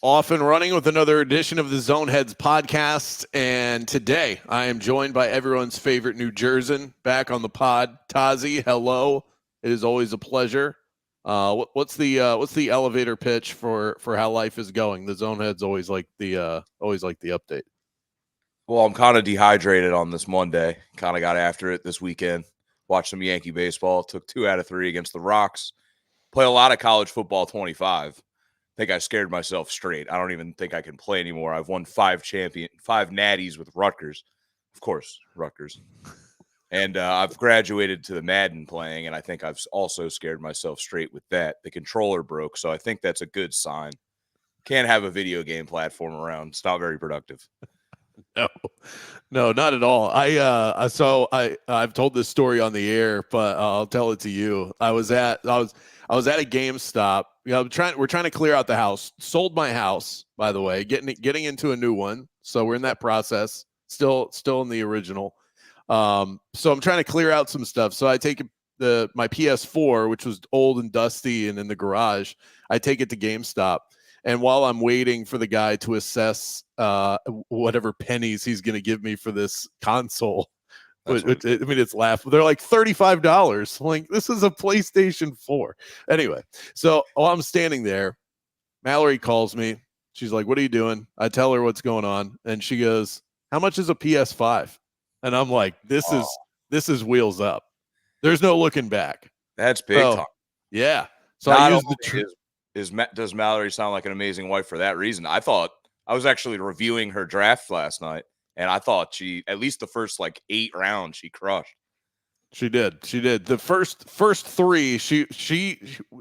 Off and running with another edition of the Zoneheads podcast. And today I am joined by everyone's favorite New Jerseyan back on the pod. Tozzi, hello. It is always a pleasure. What's the elevator pitch for how life is going? The Zoneheads always like the update. Well, I'm kind of dehydrated on this Monday. Kind of got after it this weekend. Watched some Yankee baseball. Took 2 out of 3 against the Rocks. Play a lot of college football 25. I think I scared myself straight. I don't even think I can play anymore. I've won 5 natties with Rutgers. Of course, Rutgers. And I've graduated to the Madden playing, and I think I've also scared myself straight with that. The controller broke, so I think that's a good sign. Can't have a video game platform around. It's not very productive. No, not at all. I've told this story on the air, but I'll tell it to you. I was at a GameStop. We're trying to clear out the house. Sold my house, by the way, getting into a new one. So we're in that process. Still in the original. So I'm trying to clear out some stuff. So I take my PS4, which was old and dusty and in the garage. I take it to GameStop. And while I'm waiting for the guy to assess whatever pennies he's going to give me for this console, it's laughable. They're like $35. Like, this is a PlayStation 4. Anyway, so while I'm standing there, Mallory calls me. She's like, "What are you doing?" I tell her what's going on, and she goes, "How much is a PS5?" And I'm like, "This is wheels up. There's no looking back." That's big time. Yeah. So Not I use does Mallory sound like an amazing wife for that reason? I thought I was actually reviewing her draft last night, and I thought she, at least the first 8 rounds, she crushed. She did. The first 3, she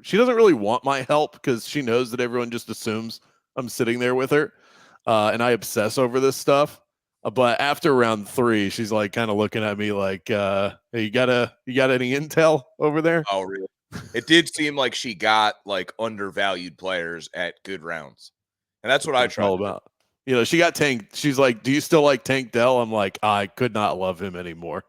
doesn't really want my help because she knows that everyone just assumes I'm sitting there with her, and I obsess over this stuff. But after round 3, she's like kind of looking at me like, "Hey, you got any intel over there?" Oh, really? It did seem like she got undervalued players at good rounds. And that's what I tried all about. She got Tank. She's like, "Do you still like Tank Dell?" I'm like, I could not love him anymore.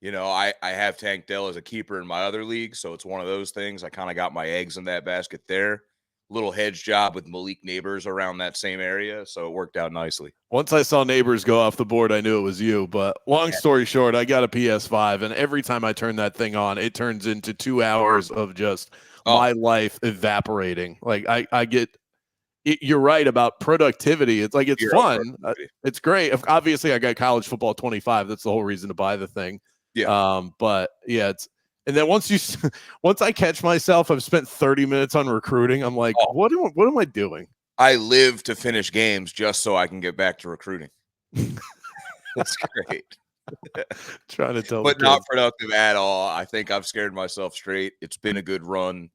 I have Tank Dell as a keeper in my other league, so it's one of those things. I kind of got my eggs in that basket there. Little hedge job with Malik Neighbors around that same area, so it worked out nicely. Once I saw Neighbors go off the board, I knew it was you. But long story short, I got a PS5, and every time I turn that thing on, it turns into 2 hours of just my life evaporating. Like I get – you're right about productivity. It's like it's fun. It's great. Obviously, I got college football 25. That's the whole reason to buy the thing. Yeah. But yeah, and then once I catch myself, I've spent 30 minutes on recruiting. I'm like, what am I doing? I live to finish games just so I can get back to recruiting. That's great. Trying to tell, but not productive at all. I think I've scared myself straight. It's been a good run.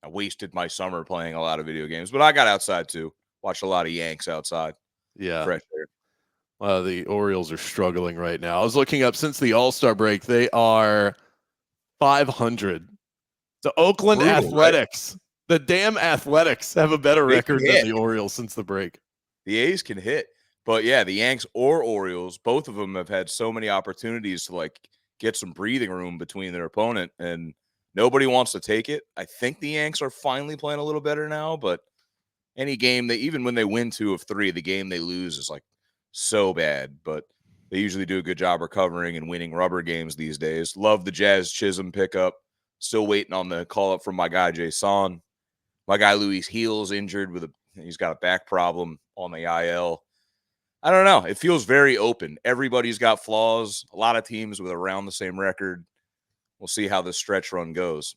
I wasted my summer playing a lot of video games, but I got outside too. Watched a lot of Yanks outside. Yeah. Fresh air. The Orioles are struggling right now. I was looking up since the All-Star break. They are 500. The Oakland Athletics, right? The damn Athletics have a better record than the Orioles since the break. The A's can hit. But yeah, the Yanks or Orioles, both of them have had so many opportunities to get some breathing room between their opponent, and nobody wants to take it. I think the Yanks are finally playing a little better now, but any game even when they win 2 of 3, the game they lose is so bad, but they usually do a good job recovering and winning rubber games these days. Love the Jazz Chisholm pickup. Still waiting on the call up from my guy Jerseyan. My guy Luis Heel's injured he's got a back problem on the IL. I don't know. It feels very open. Everybody's got flaws. A lot of teams with around the same record. We'll see how this stretch run goes.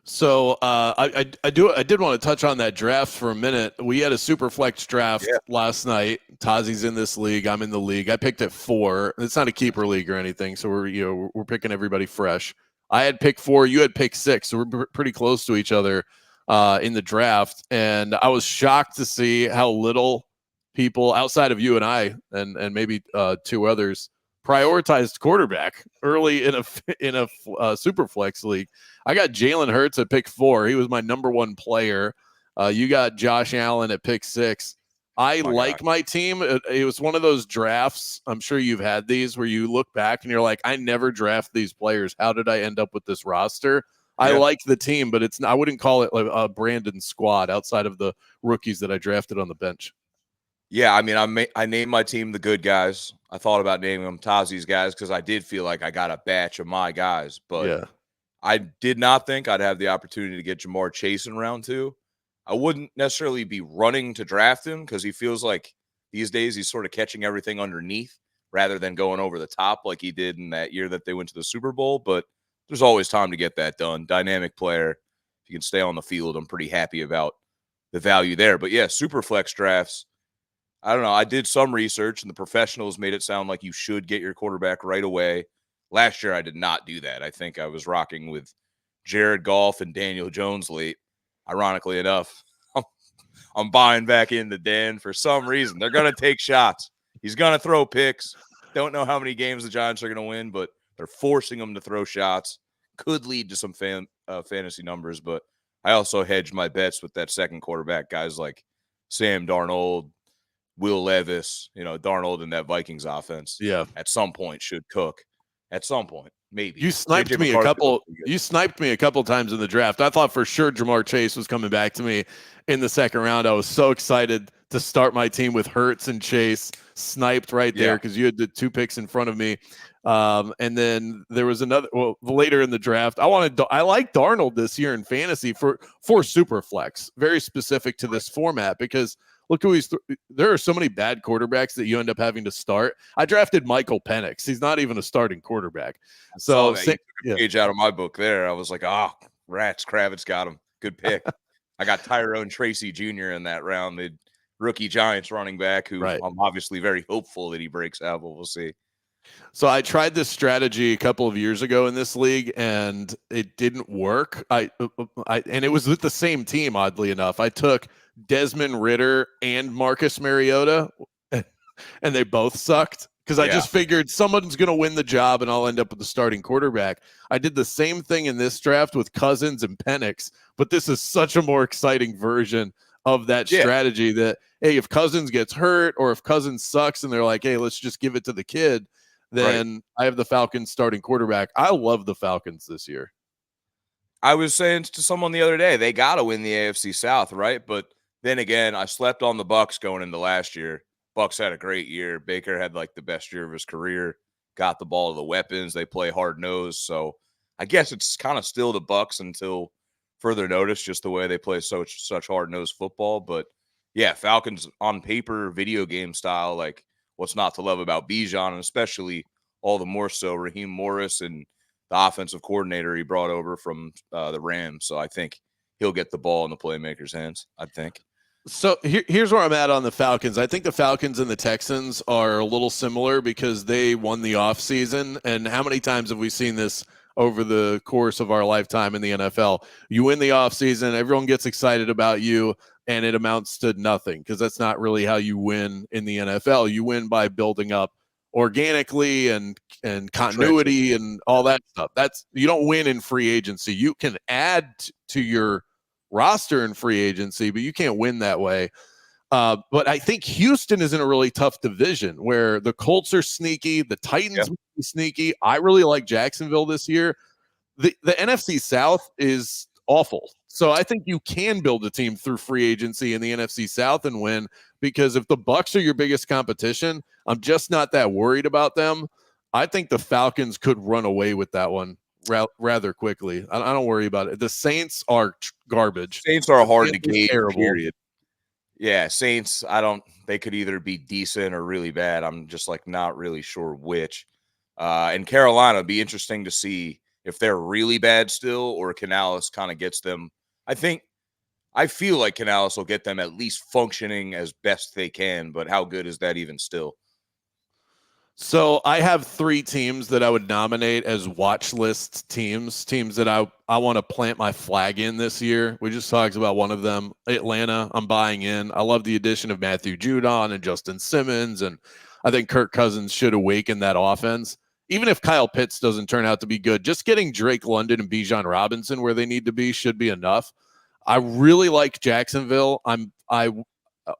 So I did want to touch on that draft for a minute. We had a Superflex draft last night. Tozzi's in this league. I'm in the league. I picked at 4. It's not a keeper league or anything, so we're picking everybody fresh. I had pick 4. You had pick 6, so we're pretty close to each other in the draft. And I was shocked to see how little people outside of you and I and maybe 2 others prioritized quarterback early in a Superflex league. I got Jalen Hurts at pick 4. He was my number 1 player. You got Josh Allen at pick 6. I like my team. It was one of those drafts. I'm sure you've had these where you look back and you're like, I never draft these players. How did I end up with this roster? I like the team, but I wouldn't call it like a Brandon squad outside of the rookies that I drafted on the bench. Yeah, I mean, I named my team the good guys. I thought about naming them Tozzi's guys because I did feel like I got a batch of my guys, but Yeah. I did not think I'd have the opportunity to get Jamar Chase in round 2. I wouldn't necessarily be running to draft him because he feels like these days he's sort of catching everything underneath rather than going over the top like he did in that year that they went to the Super Bowl. But there's always time to get that done. Dynamic player. If you can stay on the field, I'm pretty happy about the value there. But yeah, Superflex drafts. I don't know. I did some research, and the professionals made it sound like you should get your quarterback right away. Last year, I did not do that. I think I was rocking with Jared Goff and Daniel Jones late. Ironically enough, I'm buying back into Dan for some reason. They're going to take shots. He's going to throw picks. Don't know how many games the Giants are going to win, but they're forcing him to throw shots. Could lead to some fantasy numbers, but I also hedged my bets with that second quarterback, guys like Sam Darnold, Will Levis, Darnold in that Vikings offense. Yeah. At some point should cook. At some point, maybe. You sniped me a couple times in the draft. I thought for sure Jamar Chase was coming back to me in the second round. I was so excited to start my team with Hurts and Chase sniped right there because you had the 2 picks in front of me. And then there was another later in the draft. I like Darnold this year in fantasy for Superflex, very specific to this format because look who there are so many bad quarterbacks that you end up having to start. I drafted Michael Penix. He's not even a starting quarterback. So you took a page out of my book there. I was like, rats, Kravitz got him. Good pick. I got Tyrone Tracy Jr. in that round, the rookie Giants running back who I'm obviously very hopeful that he breaks out, but we'll see. So I tried this strategy a couple of years ago in this league, and it didn't work. And it was with the same team, oddly enough. I took Desmond Ridder and Marcus Mariota, and they both sucked because I just figured someone's going to win the job, and I'll end up with the starting quarterback. I did the same thing in this draft with Cousins and Penix, but this is such a more exciting version of that strategy that, hey, if Cousins gets hurt or if Cousins sucks and they're like, hey, let's just give it to the kid, then I have the Falcons starting quarterback. I love the Falcons this year. I was saying to someone the other day, they got to win the AFC South, right? But then again, I slept on the Bucs going into last year. Bucs had a great year. Baker had like the best year of his career. Got the ball to the weapons. They play hard nosed. So I guess it's kind of still the Bucs until further notice, just the way they play such hard nosed football. But yeah, Falcons on paper, video game style, like what's not to love about Bijan, and especially all the more so Raheem Morris and the offensive coordinator he brought over from the Rams. So I think he'll get the ball in the playmakers' hands, I think. So here's where I'm at on the Falcons. I think the Falcons and the Texans are a little similar because they won the offseason. And how many times have we seen this over the course of our lifetime in the NFL? You win the offseason, everyone gets excited about you, and it amounts to nothing because that's not really how you win in the NFL. You win by building up organically and continuity and all that stuff. You don't win in free agency. You can add to your roster in free agency, but you can't win that way. But I think Houston is in a really tough division where the Colts are sneaky, the Titans are sneaky. I really like Jacksonville this year. The NFC South is awful. So I think you can build a team through free agency in the NFC South and win, because if the Bucs are your biggest competition, I'm just not that worried about them. I think the Falcons could run away with that one rather quickly. I don't worry about it. The Saints are garbage. Saints are hard to gauge, period. Yeah, Saints, they could either be decent or really bad. I'm just like not really sure which. And Carolina, it'd be interesting to see if they're really bad still or Canales kind of gets them. I feel like Canales will get them at least functioning as best they can, but how good is that even still? So I have 3 teams that I would nominate as watch list teams that I want to plant my flag in this year. We just talked about one of them, Atlanta. I'm buying in. I love the addition of Matthew Judon and Justin Simmons, and I think Kirk Cousins should awaken that offense. Even if Kyle Pitts doesn't turn out to be good, just getting Drake London and Bijan Robinson where they need to be should be enough. I really like Jacksonville.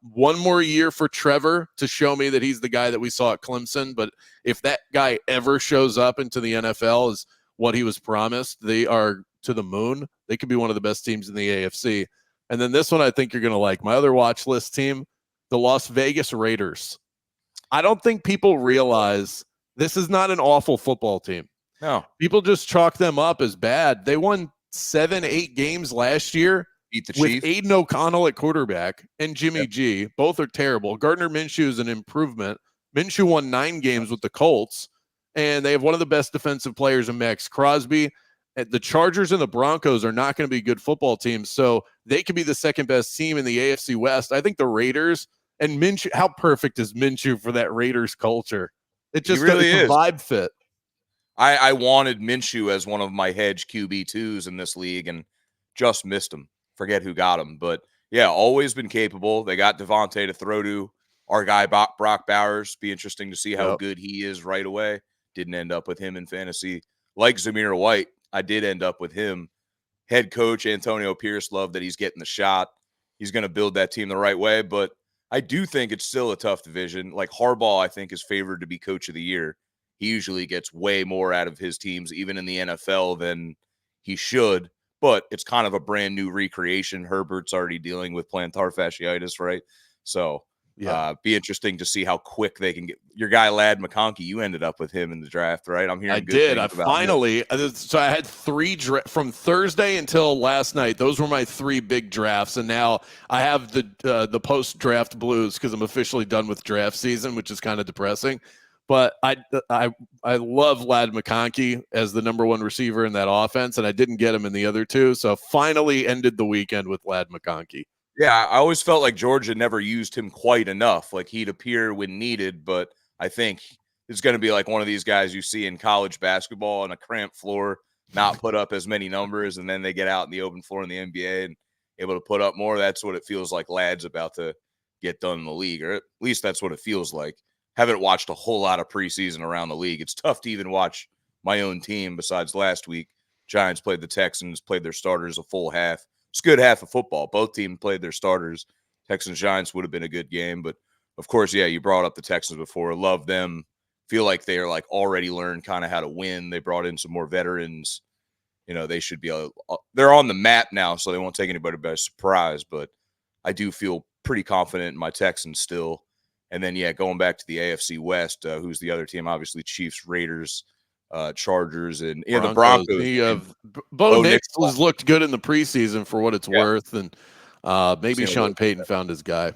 One more year for Trevor to show me that he's the guy that we saw at Clemson. But if that guy ever shows up into the NFL, is what he was promised. They are to the moon. They could be one of the best teams in the AFC. And then this one I think you're going to like. My other watch list team, the Las Vegas Raiders. I don't think people realize this is not an awful football team. No. People just chalk them up as bad. They won 7-8 games last year Beat the with Chiefs. Aiden O'Connell at quarterback and Jimmy G. Both are terrible. Gardner Minshew is an improvement. Minshew won 9 games with the Colts, and they have one of the best defensive players in Max Crosby. The Chargers and the Broncos are not going to be good football teams, so they could be the second best team in the AFC West. I think the Raiders and Minshew, how perfect is Minshew for that Raiders culture? It just really is a is. vibe fit. I wanted Minshew as one of my hedge QB2s in this league and just missed him. Forget who got him. But, yeah, always been capable. They got Devontae to throw to. Our guy, Brock Bowers, be interesting to see how good he is right away. Didn't end up with him in fantasy. Like Zamir White, I did end up with him. Head coach Antonio Pierce, loved that he's getting the shot. He's going to build that team the right way. But I do think it's still a tough division. Like Harbaugh, I think, is favored to be coach of the year. He usually gets way more out of his teams, even in the NFL, than he should. But it's kind of a brand new recreation. Herbert's already dealing with plantar fasciitis, right? So be interesting to see how quick they can get. Your guy, Ladd McConkey, you ended up with him in the draft, right? I'm hearing good things about finally. So I had 3 from Thursday until last night. Those were my 3 big drafts, and now I have the post-draft blues because I'm officially done with draft season, which is kind of depressing. But I love Ladd McConkey as the number 1 receiver in that offense, and I didn't get him in the other 2. So finally ended the weekend with Ladd McConkey. Yeah, I always felt like Georgia never used him quite enough. Like he'd appear when needed, but I think it's going to be like one of these guys you see in college basketball on a cramped floor, not put up as many numbers, and then they get out in the open floor in the NBA and able to put up more. That's what it feels like Ladd's about to get done in the league, or at least that's what it feels like. Haven't watched a whole lot of preseason around the league. It's tough to even watch my own team besides last week. Giants played the Texans, played their starters a full half. It's a good half of football. Both teams played their starters. Texans-Giants would have been a good game. But, of course, yeah, you brought up the Texans before. Love them. Feel like they are, like, already learned kind of how to win. They brought in some more veterans. You know, they should be they're on the map now, so they won't take anybody by surprise. But I do feel pretty confident in my Texans still. And then, yeah, going back to the AFC West, who's the other team? Obviously, Chiefs, Raiders, Chargers, and the Broncos. Bo Nix has looked good in the preseason for what it's worth, and maybe Sean Payton found his guy.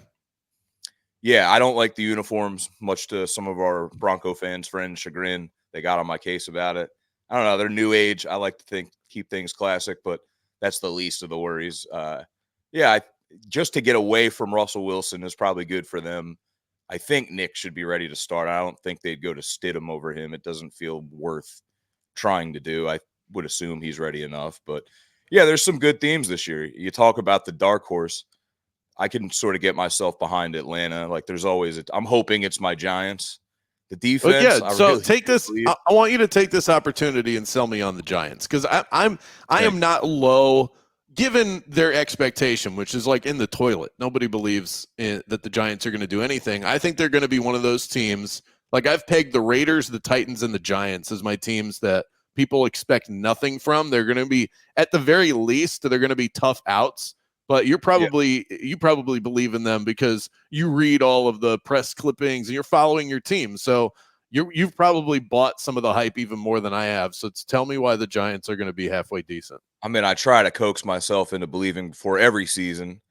Yeah, I don't like the uniforms, much to some of our Bronco fans' friends' chagrin. They got on my case about it. I don't know. They're new age. I like to keep things classic, but that's the least of the worries. Just to get away from Russell Wilson is probably good for them. I think Nick should be ready to start. I don't think they'd go to Stidham over him. It doesn't feel worth trying to do. I would assume he's ready enough. But, yeah, there's some good themes this year. You talk about the dark horse. I can sort of get myself behind Atlanta. Like, there's always – I'm hoping it's my Giants. The defense – take this – I want you to take this opportunity and sell me on the Giants because I am not low – given their expectation, which is like in the toilet. Nobody believes that the Giants are going to do anything. I think they're going to be one of those teams. Like I've pegged the Raiders, the Titans, and the Giants as my teams that people expect nothing from. They're going to be, at the very least, they're going to be tough outs. But you probably believe in them because you read all of the press clippings and you're following your team. So you've probably bought some of the hype even more than I have. So tell me why the Giants are going to be halfway decent. I mean, I try to coax myself into believing before every season.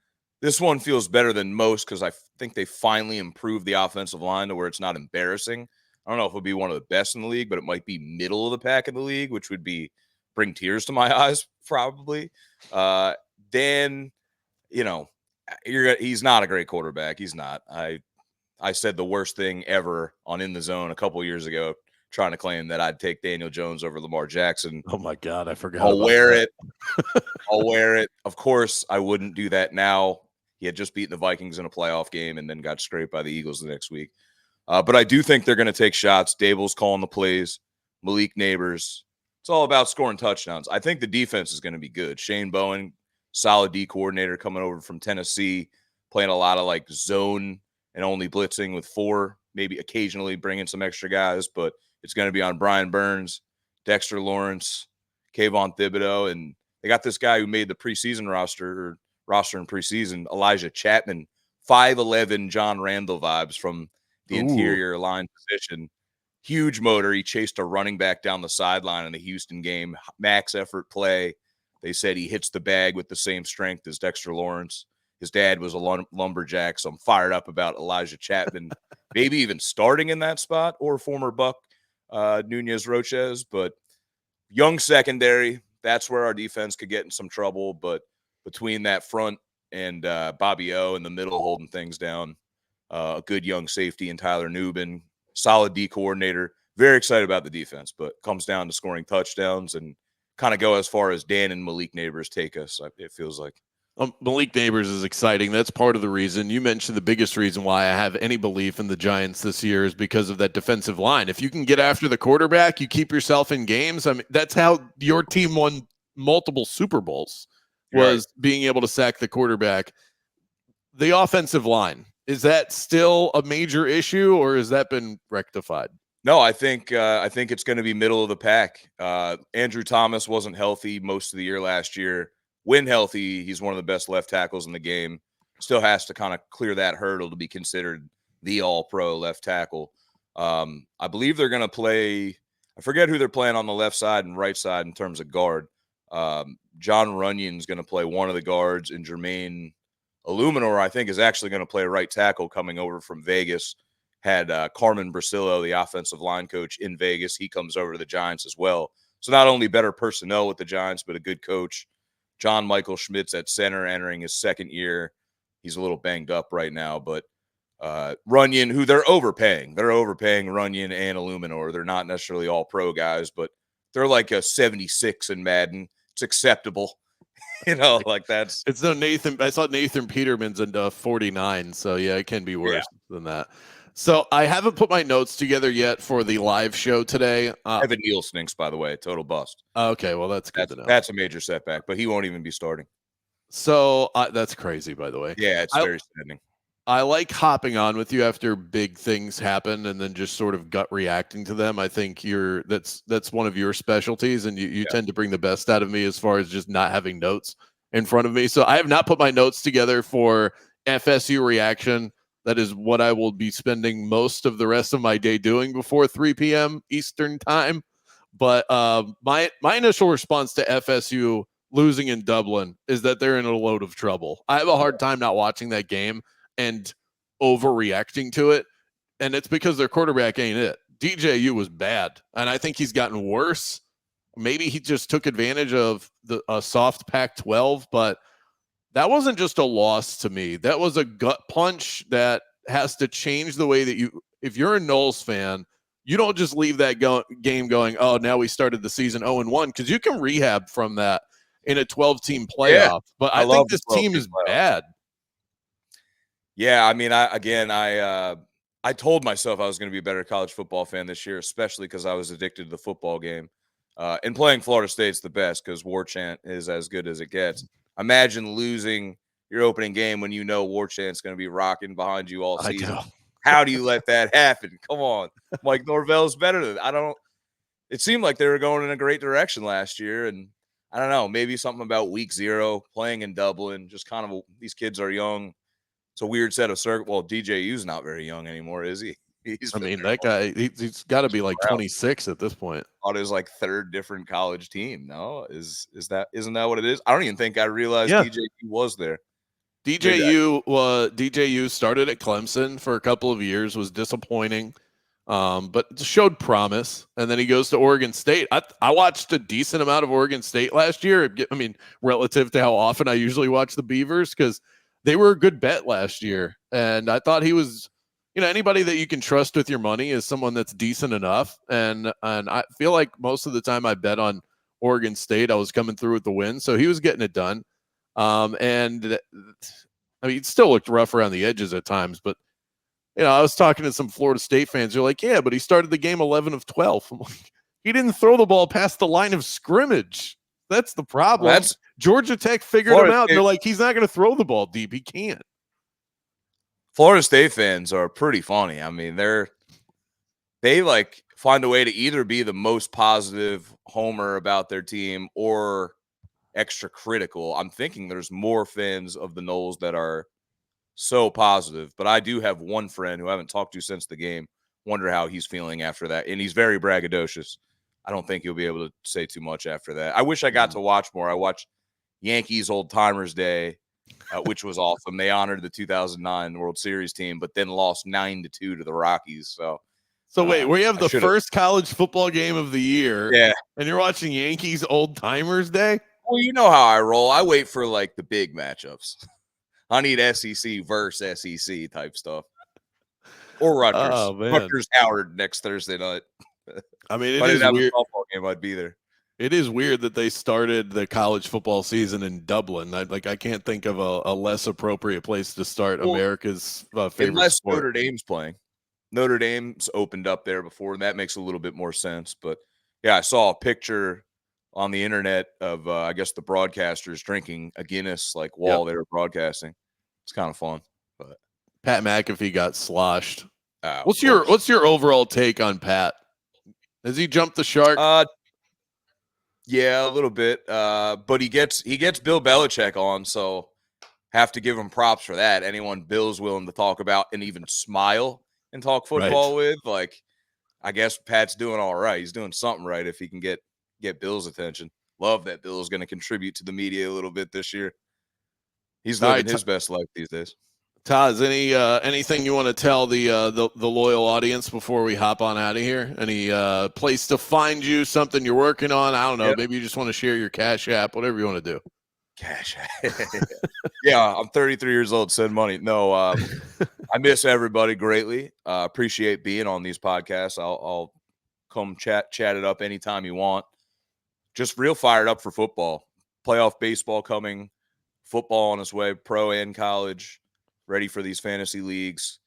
This one feels better than most because I think they finally improved the offensive line to where it's not embarrassing. I don't know if it'll be one of the best in the league, but it might be middle of the pack in the league, which would bring tears to my eyes probably. Then, he's not a great quarterback. He's not. I said the worst thing ever on In the Zone a couple years ago, trying to claim that I'd take Daniel Jones over Lamar Jackson. Oh my God, I forgot. I'll wear it. I'll wear it. Of course, I wouldn't do that now. He had just beaten the Vikings in a playoff game and then got scraped by the Eagles the next week. But I do think they're going to take shots. Dable's calling the plays. Malik Neighbors. It's all about scoring touchdowns. I think the defense is going to be good. Shane Bowen, solid D coordinator coming over from Tennessee, playing a lot of like zone and only blitzing with 4, maybe occasionally bringing some extra guys, but it's going to be on Brian Burns. Dexter Lawrence, Kayvon Thibodeau, and they got this guy who made the preseason roster in preseason, Elijah Chapman, 5'11" John Randall vibes from the interior line position. Huge motor. He chased a running back down the sideline in the Houston game. Max effort play. They said he hits the bag with the same strength as Dexter Lawrence. His dad was a lumberjack, so I'm fired up about Elijah Chapman, maybe even starting in that spot, or former Buck Nunez Roches. But young secondary, that's where our defense could get in some trouble. But between that front and Bobby O in the middle holding things down, a good young safety in Tyler Nubin, solid D coordinator. Very excited about the defense, but comes down to scoring touchdowns and kind of go as far as Dan and Malik Neighbors take us, it feels like. Malik Neighbors is exciting. That's part of the reason. You mentioned the biggest reason why I have any belief in the Giants this year is because of that defensive line. If you can get after the quarterback, you keep yourself in games. I mean, that's how your team won multiple Super Bowls, was being able to sack the quarterback. The offensive line, is that still a major issue, or has that been rectified? No, I think it's going to be middle of the pack. Andrew Thomas wasn't healthy most of the year last year. When healthy, he's one of the best left tackles in the game. Still has to kind of clear that hurdle to be considered the all-pro left tackle. I believe they're going to play – I forget who they're playing on the left side and right side in terms of guard. John Runyon's going to play one of the guards, and Jermaine Illuminor, I think, is actually going to play right tackle coming over from Vegas. Had Carmen Brasillo, the offensive line coach, in Vegas. He comes over to the Giants as well. So not only better personnel with the Giants, but a good coach. John Michael Schmitz at center, entering his second year. He's a little banged up right now, but Runyon, who they're overpaying. They're overpaying Runyon and Illuminor. They're not necessarily all pro guys, but they're like a 76 in Madden. It's acceptable. Like that's. It's no Nathan. I saw Nathan Peterman's in 49. So yeah, it can be worse than that. So I haven't put my notes together yet for the live show today. Evan Neal stinks, by the way. Total bust. Okay, well, that's good to know. That's a major setback, but he won't even be starting. So that's crazy, by the way. Yeah, it's very saddening. I like hopping on with you after big things happen and then just sort of gut reacting to them. I think that's one of your specialties, and you tend to bring the best out of me as far as just not having notes in front of me. So I have not put my notes together for FSU reaction. That is what I will be spending most of the rest of my day doing before 3 p.m. Eastern time. But my initial response to FSU losing in Dublin is that they're in a load of trouble. I have a hard time not watching that game and overreacting to it. And it's because their quarterback ain't it. DJU was bad, and I think he's gotten worse. Maybe he just took advantage of a soft Pac-12, but that wasn't just a loss to me. That was a gut punch that has to change the way that if you're a Knowles fan, you don't just leave that game going, oh, now we started the season 0-1, because you can rehab from that in a 12-team playoff. Yeah, but I think this team is bad. Yeah, I mean, I told myself I was going to be a better college football fan this year, especially because I was addicted to the football game. And playing Florida State's the best because War Chant is as good as it gets. Imagine losing your opening game when you know War Chant's going to be rocking behind you all season. How do you let that happen? Come on. Mike Norvell's better than it seemed like they were going in a great direction last year. And I don't know, maybe something about week 0, playing in Dublin, just kind of these kids are young. It's a weird set of circles. Well, DJU's not very young anymore, is he? That guy, he's got to be like 26 at this point. On his like third different college team. No, isn't that what it is? I don't even think I realized DJU was there. DJU started at Clemson for a couple of years, was disappointing, but showed promise. And then he goes to Oregon State. I watched a decent amount of Oregon State last year. I mean, relative to how often I usually watch the Beavers, because they were a good bet last year. And I thought he was, anybody that you can trust with your money is someone that's decent enough. And I feel like most of the time I bet on Oregon State, I was coming through with the win. So he was getting it done. And I mean, it still looked rough around the edges at times, but I was talking to some Florida State fans. They're like, yeah, but he started the game 11 of 12. I'm like, he didn't throw the ball past the line of scrimmage. That's the problem. Georgia Tech figured him out. And they're like, he's not going to throw the ball deep. He can't. Florida State fans are pretty funny. I mean, they like find a way to either be the most positive homer about their team or extra critical. I'm thinking there's more fans of the Noles that are so positive, but I do have one friend who I haven't talked to since the game. Wonder how he's feeling after that. And he's very braggadocious. I don't think he'll be able to say too much after that. I wish I got to watch more. I watched Yankees Old Timers Day, which was awesome. They honored the 2009 World Series team, but then lost 9-2 to the Rockies. So wait, we have the should've- first college football game of the year, Yeah. and you're watching Yankees Old Timers Day? Well, you know how I roll. I wait for like the big matchups. I need SEC versus SEC type stuff. Or Rutgers. Oh, man. Rutgers Howard next Thursday night. I mean, If it I is didn't have weird. a softball game, I'd be there. It is weird that they started the college football season in Dublin. I can't think of a less appropriate place to start America's favorite Unless sport. Notre Dame's playing. Notre Dame's opened up there before, and that makes a little bit more sense. But yeah, I saw a picture on the internet of I guess the broadcasters drinking a Guinness like while they were broadcasting. It's kind of fun. But Pat McAfee got sloshed. What's What's your overall take on Pat? Has he jumped the shark? Yeah, a little bit. But he gets Bill Belichick on, so have to give him props for that. Anyone Bill's willing to talk about and even smile and talk football with, like, I guess Pat's doing all right. He's doing something right if he can get Bill's attention. Love that Bill's going to contribute to the media a little bit this year. He's living his best life these days. Taz, anything you want to tell the loyal audience before we hop on out of here? Any place to find you? Something you're working on? I don't know. Yep. Maybe you just want to share your Cash App. Whatever you want to do. Cash App. Yeah, I'm 33 years old. Send money. No, I miss everybody greatly. Appreciate being on these podcasts. I'll come chat it up anytime you want. Just real fired up for football. Playoff baseball coming. Football on its way. Pro and college. Ready for these fantasy leagues.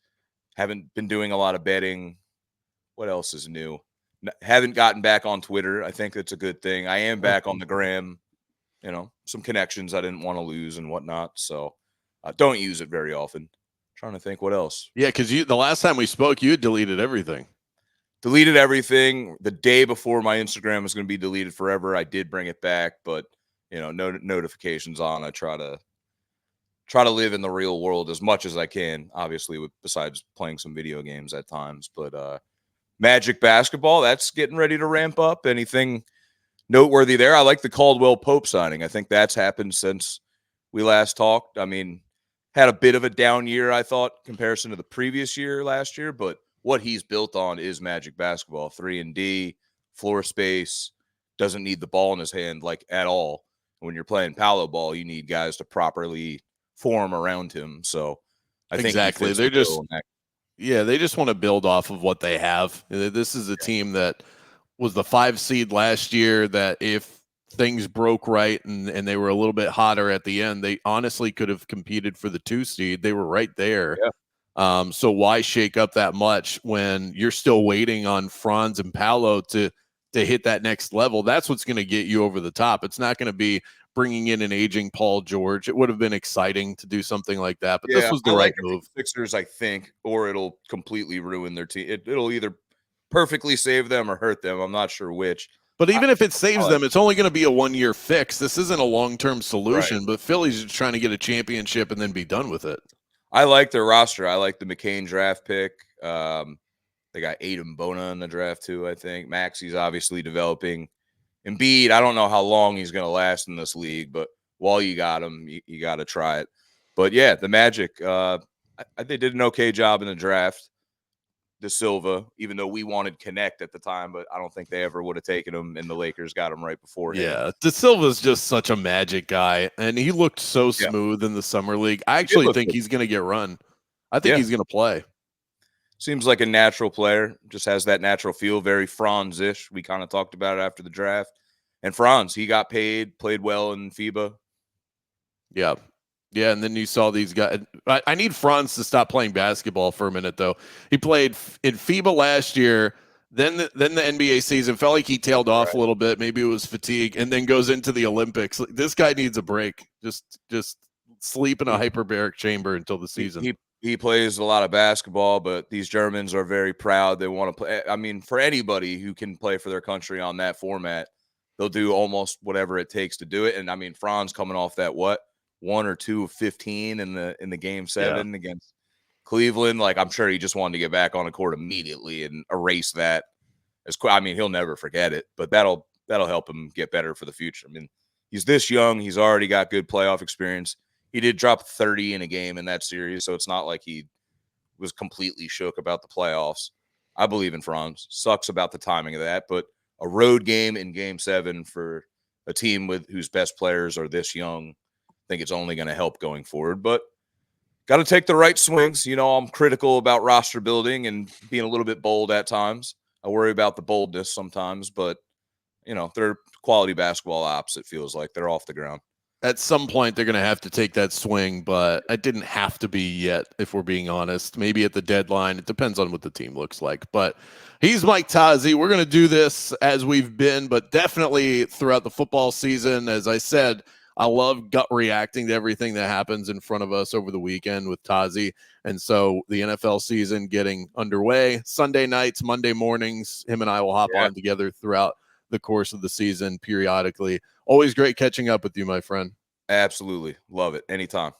Haven't been doing a lot of betting. What else is new? Haven't gotten back on Twitter. I think that's a good thing. I am back on the gram. You know, some connections I didn't want to lose and whatnot. So don't use it very often. Trying to think what else. Yeah, because the last time we spoke, you had deleted everything. Deleted everything. The day before my Instagram was going to be deleted forever, I did bring it back, but you know, no notifications on. I try to live in the real world as much as I can, obviously, besides playing some video games at times. But Magic basketball, that's getting ready to ramp up. Anything noteworthy there? I like the Caldwell Pope signing. I think that's happened since we last talked. I mean, had a bit of a down year, I thought, comparison to the previous year last year, but what he's built on is Magic basketball. 3-and-D, floor space, doesn't need the ball in his hand like at all. When you're playing Paolo ball, you need guys to properly form around him. So I think exactly. They just want to build off of what they have. This is a team that was the 5 seed last year that if things broke right and they were a little bit hotter at the end, they honestly could have competed for the 2 seed. They were right there. Yeah. So why shake up that much when you're still waiting on Franz and Paolo to hit that next level? That's what's going to get you over the top. It's not going to be bringing in an aging Paul George. It would have been exciting to do something like that, but this was the right move. Sixers, I think, or it'll completely ruin their team. It'll either perfectly save them or hurt them. I'm not sure which. But even if it saves them, it's only going to be a 1-year fix. This isn't a long-term solution, but Philly's just trying to get a championship and then be done with it. I like their roster. I like the McCain draft pick. They got Aiden Bona in the draft too, I think. Maxi's obviously developing. Embiid, I don't know how long he's going to last in this league, but while you got him, you got to try it. But yeah, the Magic, they did an okay job in the draft. De Silva, even though we wanted Connect at the time, but I don't think they ever would have taken him, and the Lakers got him right before him. Yeah, De Silva's just such a Magic guy, and he looked so smooth in the summer league. I actually think he's going to get run. I think he's going to play. Seems like a natural player, just has that natural feel, very Franz-ish. We kind of talked about it after the draft. And Franz, he got paid, played well in FIBA. Yeah. Yeah, and then you saw these guys. I need Franz to stop playing basketball for a minute, though. He played in FIBA last year, then the NBA season. Felt like he tailed off a little bit. Maybe it was fatigue, and then goes into the Olympics. This guy needs a break. Just sleep in a hyperbaric chamber until the season. He plays a lot of basketball, but these Germans are very proud. They want to play. I mean, for anybody who can play for their country on that format, they'll do almost whatever it takes to do it. And I mean, Franz coming off that 1 or 2 of 15 in the game 7 against Cleveland. Like, I'm sure he just wanted to get back on the court immediately and erase that. I mean, he'll never forget it, but that'll help him get better for the future. I mean, he's this young. He's already got good playoff experience. He did drop 30 in a game in that series, so it's not like he was completely shook about the playoffs. I believe in Franz. Sucks about the timing of that, but a road game in game 7 for a team whose best players are this young, I think it's only going to help going forward. But got to take the right swings. You know, I'm critical about roster building and being a little bit bold at times. I worry about the boldness sometimes, but, you know, they're quality basketball ops, it feels like. They're off the ground. At some point, they're going to have to take that swing, but it didn't have to be yet, if we're being honest. Maybe at the deadline. It depends on what the team looks like. But he's Mike Tozzi. We're going to do this as we've been, but definitely throughout the football season. As I said, I love gut reacting to everything that happens in front of us over the weekend with Tozzi. And so the NFL season getting underway. Sunday nights, Monday mornings, him and I will hop on together throughout the course of the season periodically. Always great catching up with you, my friend. Absolutely. Love it. Anytime.